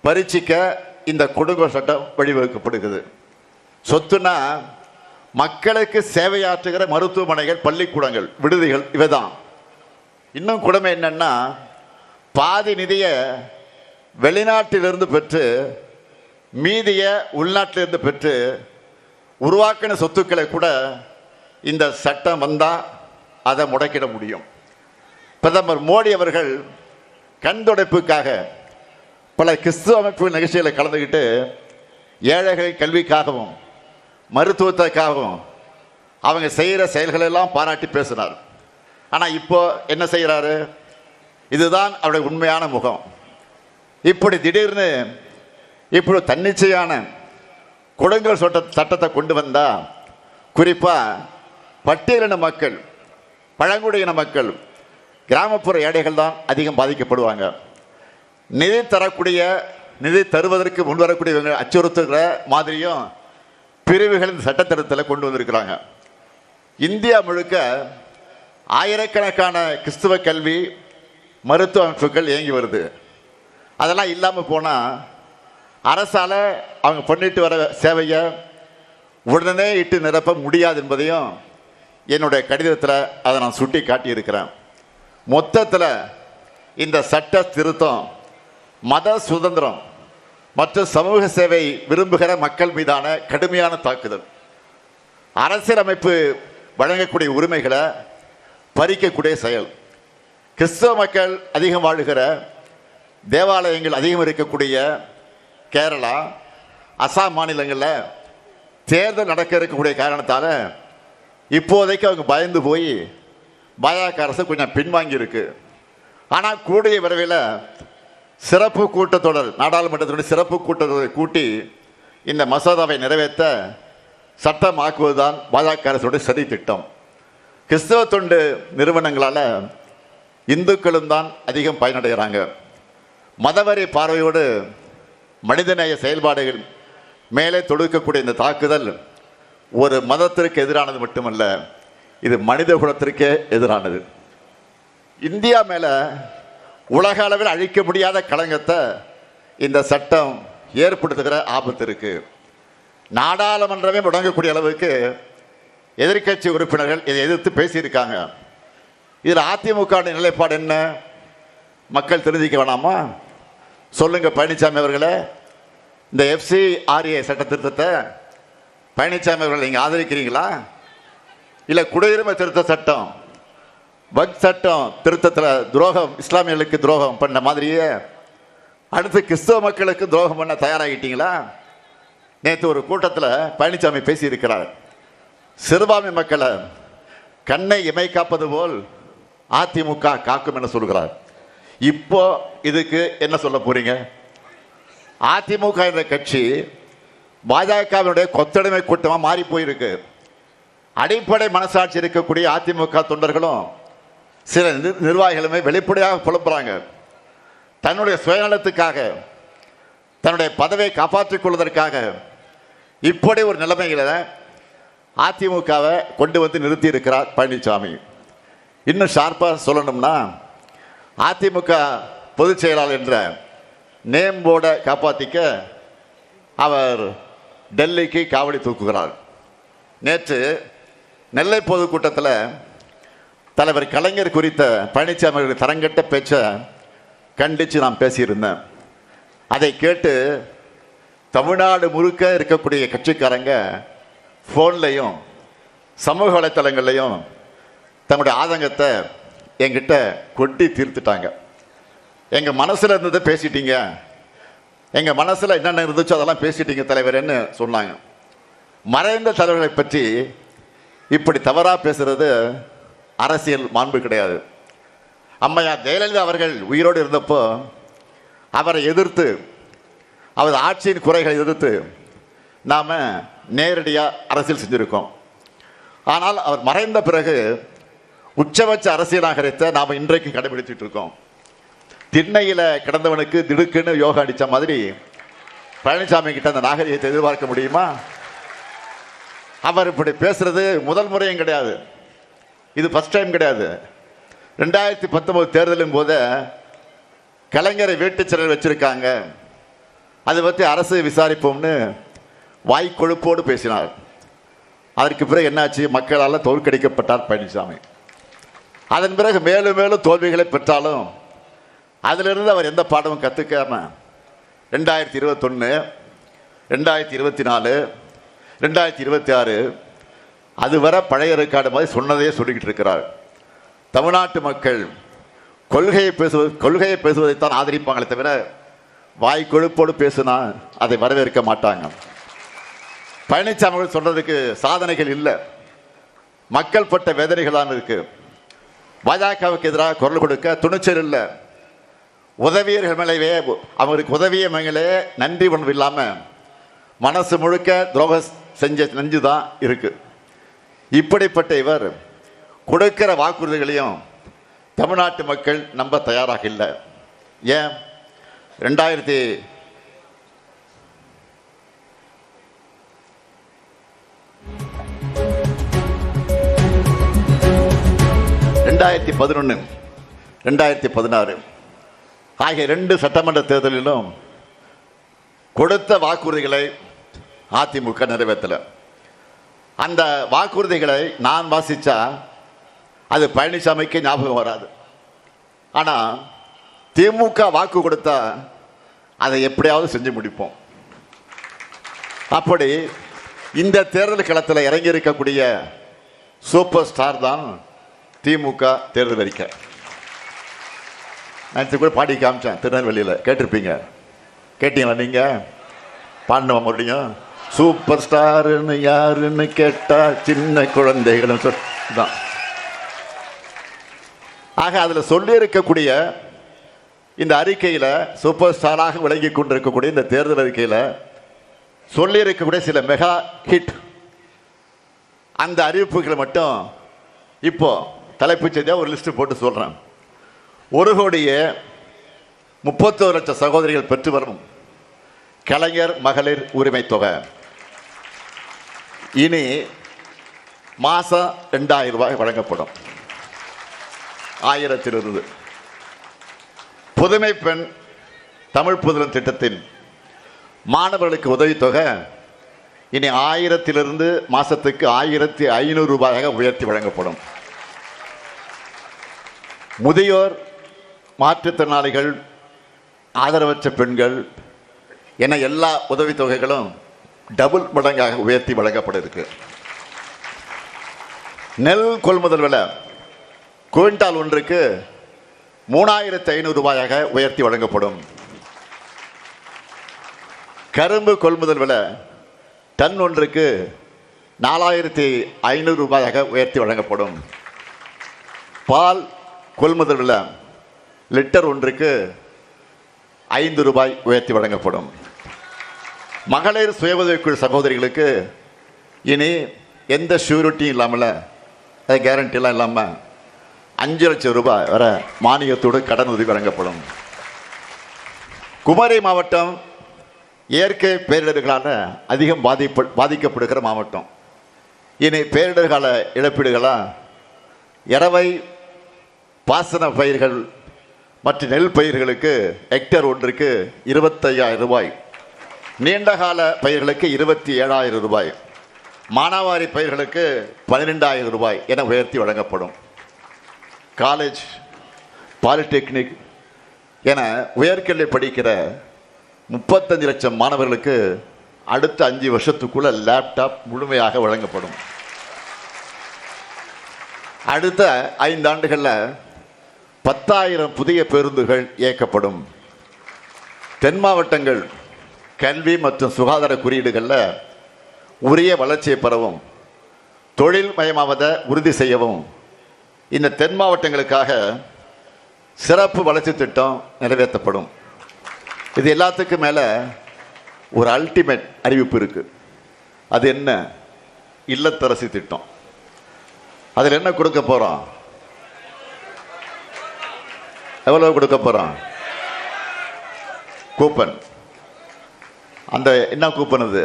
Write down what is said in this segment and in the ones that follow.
பரீட்சிக்க இந்த கொடுங்கோ சட்டம் வழிவகுக்கப்படுகிறது. சொத்துனா மக்களுக்கு சேவையாற்றுகிற மருத்துவமனைகள், பள்ளிக்கூடங்கள், விடுதிகள் இவைதான். இன்னும் கொடுமை என்னன்னா, பாதி நிதியை வெளிநாட்டிலிருந்து பெற்று மீதியை உள்நாட்டிலிருந்து பெற்று உருவாக்கின சொத்துக்களை கூட இந்த சட்டம் வந்தால் அதை முடக்கிட முடியும். பிரதமர் மோடி அவர்கள் கண் துடைப்புக்காக பல கிறிஸ்துவ அமைப்பு நிகழ்ச்சிகளை கலந்துக்கிட்டு ஏழைகள் கல்விக்காகவும் மருத்துவத்துக்காகவும் அவங்க செய்கிற செயல்களெல்லாம் பாராட்டி பேசினார். ஆனால் இப்போ என்ன செய்கிறாரு? இதுதான் அவருடைய உண்மையான முகம். இப்படி திடீர்னு இப்படி தன்னிச்சையான கொடுங்கல் சட்டத்தை கொண்டு வந்தால் குறிப்பாக பட்டியலின மக்கள், பழங்குடியின மக்கள், கிராமப்புற ஏழைகள் தான் அதிகம் பாதிக்கப்படுவாங்க. நிதி தரக்கூடிய, நிதி தருவதற்கு முன்வரக்கூடியவங்க அச்சுறுத்துகிற மாதிரியும் பிரிவுகள் இந்த சட்டத்திட்டத்தில் கொண்டு வந்திருக்கிறாங்க. இந்தியா முழுக்க ஆயிரக்கணக்கான கிறிஸ்துவ கல்வி மருத்துவ அமைப்புகள் இயங்கி வருது. அதெல்லாம் இல்லாமல் போனால் அரசால் அவங்க பண்ணிட்டு வர சேவையை உடனே இட்டு நிரப்ப முடியாது என்பதையும் என்னுடைய கடிதத்தில் அதை நான் சுட்டி காட்டியிருக்கிறேன். மொத்தத்தில் இந்த சட்ட திருத்தம் மத சுதந்திரம் மற்றும் சமூக சேவை விரும்புகிற மக்கள் மீதான கடுமையான தாக்குதல், அரசியலமைப்பு வழங்கக்கூடிய உரிமைகளை பறிக்கக்கூடிய செயல். கிறிஸ்தவ மக்கள் அதிகம் வாழுகிற, தேவாலயங்கள் அதிகம் இருக்கக்கூடிய கேரளா, அசாம் மாநிலங்களில் தேர்தல் நடக்க இருக்கக்கூடிய காரணத்தால் இப்போதைக்கு அவங்க பயந்து போய் பாஜக அரசு கொஞ்சம் பின்வாங்கி இருக்கு. ஆனால் கூடிய விரைவில் சிறப்பு கூட்டத்தொடர், நாடாளுமன்றத்தினுடைய சிறப்பு கூட்டத்தொடரை கூட்டி இந்த மசோதாவை நிறைவேற்ற சட்டமாக்குவதுதான் பாஜக அரசுடைய சதி திட்டம். கிறிஸ்தவ தொண்டு நிறுவனங்களால் இந்துக்களும் தான் அதிகம் பயனடைகிறாங்க. மதவரி பார்வையோடு மனிதநேய செயல்பாடுகள் மேலே தொடுக்கக்கூடிய இந்த தாக்குதல் ஒரு மதத்திற்கு எதிரானது மட்டுமல்ல, இது மனித குலத்திற்கே எதிரானது. இந்தியா மேலே உலக அளவில் அழிக்க முடியாத களங்கத்தை இந்த சட்டம் ஏற்படுத்துகிற ஆபத்து இருக்கு. நாடாளுமன்றமே முடங்கக்கூடிய அளவுக்கு எதிர்க்கட்சி உறுப்பினர்கள் இதை எதிர்த்து பேசியிருக்காங்க. இதில் அதிமுக நிலைப்பாடு என்ன? மக்கள் தெரிஞ்சிக்க வேணாமா? சொல்லுங்க பழனிசாமி அவர்களே, இந்த FCRA சட்ட திருத்தத்தை பழனிசாமி அவர்கள் நீங்கள் ஆதரிக்கிறீங்களா? இல்லை குடியுரிமை திருத்த சட்டம், வக்ஃப் சட்டம் திருத்தத்தில் துரோகம், இஸ்லாமியர்களுக்கு துரோகம் பண்ண மாதிரியே அடுத்து கிறிஸ்தவ மக்களுக்கு துரோகம் பண்ண தயாராகிட்டீங்களா? நேற்று ஒரு கூட்டத்தில் பழனிசாமி பேசியிருக்கிறார். சிறுபான்மை மக்களை கண்ணை இமை காப்பது போல் அதிமுக காக்கும் என சொல்கிறார். இப்போ இதுக்கு என்ன சொல்ல போறீங்க? அதிமுக என்ற கட்சி பாஜகவினுடைய கொத்தடிமை கூட்டமாக மாறி போயிருக்கு. அடிப்படை மனசாட்சி இருக்கக்கூடிய அதிமுக தொண்டர்களும் சில நிர்வாகிகளுமே வெளிப்படையாக புலம்புறாங்க. தன்னுடைய சுயநலத்துக்காக, தன்னுடைய பதவியை காப்பாற்றிக் கொள்வதற்காக இப்படி ஒரு நிலைமைகளை அதிமுகவை கொண்டு வந்து நிறுத்தி இருக்கிறார் பழனிசாமி. இன்னும் ஷார்ப்பாக சொல்லணும்னா, அதிமுக பொதுச் செயலாளர் என்ற நேம் போர்டை காப்பாற்றிக்க அவர் டெல்லிக்கு காவடி தூக்குகிறார். நேற்று நெல்லை பொதுக்கூட்டத்தில் தலைவர் கலைஞர் குறித்த பழனிசாமி அவர்கள் தரங்கட்ட பேச்சை கண்டித்து நான் பேசியிருந்தேன். அதை கேட்டு தமிழ்நாடு முழுக்க இருக்கக்கூடிய கட்சிக்காரங்க ஃபோன்லையும் சமூக வலைத்தளங்கள்லையும் தங்களுடைய ஆதங்கத்தை என்கிட்ட கொட்டி தீர்த்துட்டாங்க. எங்கள் மனசில் இருந்ததை பேசிட்டீங்க, எங்கள் மனசில் என்னென்ன இருந்துச்சோ அதெல்லாம் பேசிட்டீங்க தலைவர்ன்னு சொன்னாங்க. மறைந்த தலைவர்களை பற்றி இப்படி தவறாக பேசுகிறது அரசியல் மாண்பு கிடையாது. அம்மையார் ஜெயலலிதா அவர்கள் உயிரோடு இருந்தப்போ அவரை எதிர்த்து, அவர் ஆட்சியின் குறைகளை எதிர்த்து நாம் நேரடியாக அரசியல் செஞ்சுருக்கோம். ஆனால் அவர் மறைந்த பிறகு உச்சபட்ச அரசியல் நாகரிகத்தை நாம் இன்றைக்கு கடைபிடிச்சிட்டு இருக்கோம். திண்ணையில் கிடந்தவனுக்கு திடுக்குன்னு யோகா அடித்த மாதிரி பழனிசாமி கிட்ட அந்த நாகரிகத்தை எதிர்பார்க்க முடியுமா? அவர் இப்படி பேசுறது முதல் முறையும் கிடையாது, இது ஃபர்ஸ்ட் டைம் கிடையாது. 2019 தேர்தலின் போது கலைஞரை வீட்டு சிறையில் வச்சிருக்காங்க, அதை பற்றி அரசு விசாரிப்போம்னு வாய்க்கொழுப்போடு பேசினார். அதற்கு பிறகு என்னாச்சு? மக்களால் தோற்கடிக்கப்பட்டார் பழனிசாமி. அதன் பிறகு மேலும் மேலும் தோல்விகளை பெற்றாலும் அதிலிருந்து அவர் எந்த பாடமும் கற்றுக்காம 2021, 2024, 2026 அதுவரை பழைய ரெக்கார்டு மாதிரி சொன்னதையே சொல்லிக்கிட்டு இருக்கிறார். தமிழ்நாட்டு மக்கள் கொள்கையை பேசுவதைத்தான் ஆதரிப்பாங்களே தவிர வாய்க்கொழுப்போடு பேசுனா அதை வரவேற்க மாட்டாங்க. பழனிசாமி அவர்கள் சொல்றதுக்கு சாதனைகள் இல்லை, மக்கள் பட்ட வேதனைகள் தான் இருக்கு. பாஜகவுக்கு எதிராக குரல் கொடுக்க துணிச்சல் இல்லை. உதவியர்கள் மேலேயே அவருக்கு உதவிய மேலே நன்றி உணர்வு இல்லாமல் மனசு முழுக்க துரோகம் செஞ்ச நெஞ்சு தான் இருக்கு. இப்படிப்பட்ட இவர் கொடுக்கிற வாக்குறுதிகளையும் தமிழ்நாட்டு மக்கள் நம்ப தயாராக இல்லை. ஏன்? 2011, 2016 ஆகிய 2 சட்டமன்ற தேர்தலிலும் கொடுத்த வாக்குறுதிகளை அதிமுக நிறைவேற்றல. அந்த வாக்குறுதிகளை நான் வாசிச்சா அது பழனிசாமிக்கு ஞாபகம் வராது. ஆனால் திமுக வாக்கு கொடுத்தா அதை எப்படியாவது செஞ்சு முடிப்போம். அப்படி இந்த தேர்தல் களத்தில் இறங்கி இருக்கக்கூடிய சூப்பர் ஸ்டார் தான் திமுக தேர்தல் அறிக்கை. நான் கூட பாடி காமிச்சேன் திருநெல்வேலியில், கேட்டிருப்பீங்க. கேட்டீங்களா நீங்கள்? பாடினவா மறுபடியும்? சூப்பர் ஸ்டாருன்னு யாருன்னு கேட்டா சின்ன குழந்தைகளும் தான். ஆக அதில் சொல்லி இருக்கக்கூடிய இந்த அறிக்கையில், சூப்பர் ஸ்டாராக விளங்கி கொண்டிருக்கக்கூடிய இந்த தேர்தல் அறிக்கையில் சொல்லி இருக்கக்கூடிய சில மெகா ஹிட் அந்த அறிவிப்புகளை மட்டும் இப்போ தலைப்புச் செய்தியாக ஒரு லிஸ்ட் போட்டு சொல்கிறேன். 1,31,00,000 சகோதரிகள் பெற்று வரும் கலைஞர் மகளிர் உரிமை தொகை இனி மாதம் 2000 ரூபாய் வழங்கப்படும். 1000 புதுமை பெண் தமிழ் புதுமை திட்டத்தின் மாணவர்களுக்கு உதவித்தொகை இனி 1000 மாசத்துக்கு 1500 ரூபாயாக உயர்த்தி வழங்கப்படும். முதியோர், மாற்றுத்திறனாளிகள், ஆதரவற்ற பெண்கள் என எல்லா உதவித்தொகைகளும் டபுள் மடங்காக உயர்த்தி வழங்கப்பட இருக்கு. நெல் கொள்முதல் விலை குவிண்டால் ஒன்றுக்கு 3500 ரூபாயாக உயர்த்தி வழங்கப்படும். கரும்பு கொள்முதல் விலை டன் ஒன்றுக்கு 4500 ரூபாயாக உயர்த்தி வழங்கப்படும். பால் கொள்முதல் விலை லிட்டர் ஒன்றுக்கு 5 ரூபாய் உயர்த்தி வழங்கப்படும். மகளிர் சுய உதவிக்குழு சகோதரிகளுக்கு இனி எந்த ஷூரிட்டியும் இல்லாமல், கேரண்டிலாம் இல்லாமல் 5 லட்சம் ரூபாய் வர மானியத்தோடு கடன் உதவி வழங்கப்படும். குமரி மாவட்டம் இயற்கை பேரிடர்களால் அதிகம் பாதிக்கப்படுகிற மாவட்டம். இனி பேரிடர்கால இழப்பீடுகளாக இரவை பாசன பயிர்கள் மற்றும் நெல் பயிர்களுக்கு ஹெக்டேர் ஒன்றுக்கு 25,000 ரூபாய், நீண்டகால பயிர்களுக்கு 27,000 ரூபாய், மானாவாரி பயிர்களுக்கு 12,000 ரூபாய் என உயர்த்தி வழங்கப்படும். காலேஜ், பாலிடெக்னிக் என உயர்கல்வி படிக்கிற 35 லட்சம் மாணவர்களுக்கு அடுத்த 5 வருஷத்துக்குள்ள லேப்டாப் முழுமையாக வழங்கப்படும். அடுத்த 5 ஆண்டுகளில் 10,000 புதிய பேருந்துகள் இயக்கப்படும். தென் மாவட்டங்கள் கல்வி மற்றும் சுகாதார குறியீடுகளில் உரிய வளர்ச்சியை பெறவும் தொழில் மயமாவதை உறுதி செய்யவும் இந்த தென் மாவட்டங்களுக்காக சிறப்பு வளர்ச்சி திட்டம் நிறைவேற்றப்படும். இது எல்லாத்துக்கும் மேலே ஒரு அல்டிமேட் அறிவிப்பு இருக்கு. அது என்ன? இல்லத்தரசி திட்டம். அதில் என்ன கொடுக்க போறோம்? எவ்வளவு கொடுக்க போறோம்? கூப்பன். அந்த என்ன கூப்பன் அது?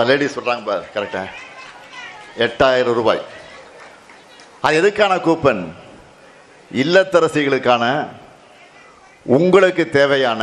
லேடிஸ் சொல்றாங்க பார், கரெக்டா? 8,000 ரூபாய். அது எதுக்கான கூப்பன்? இல்லத்தரசிகளுக்கான உங்களுக்கு தேவையான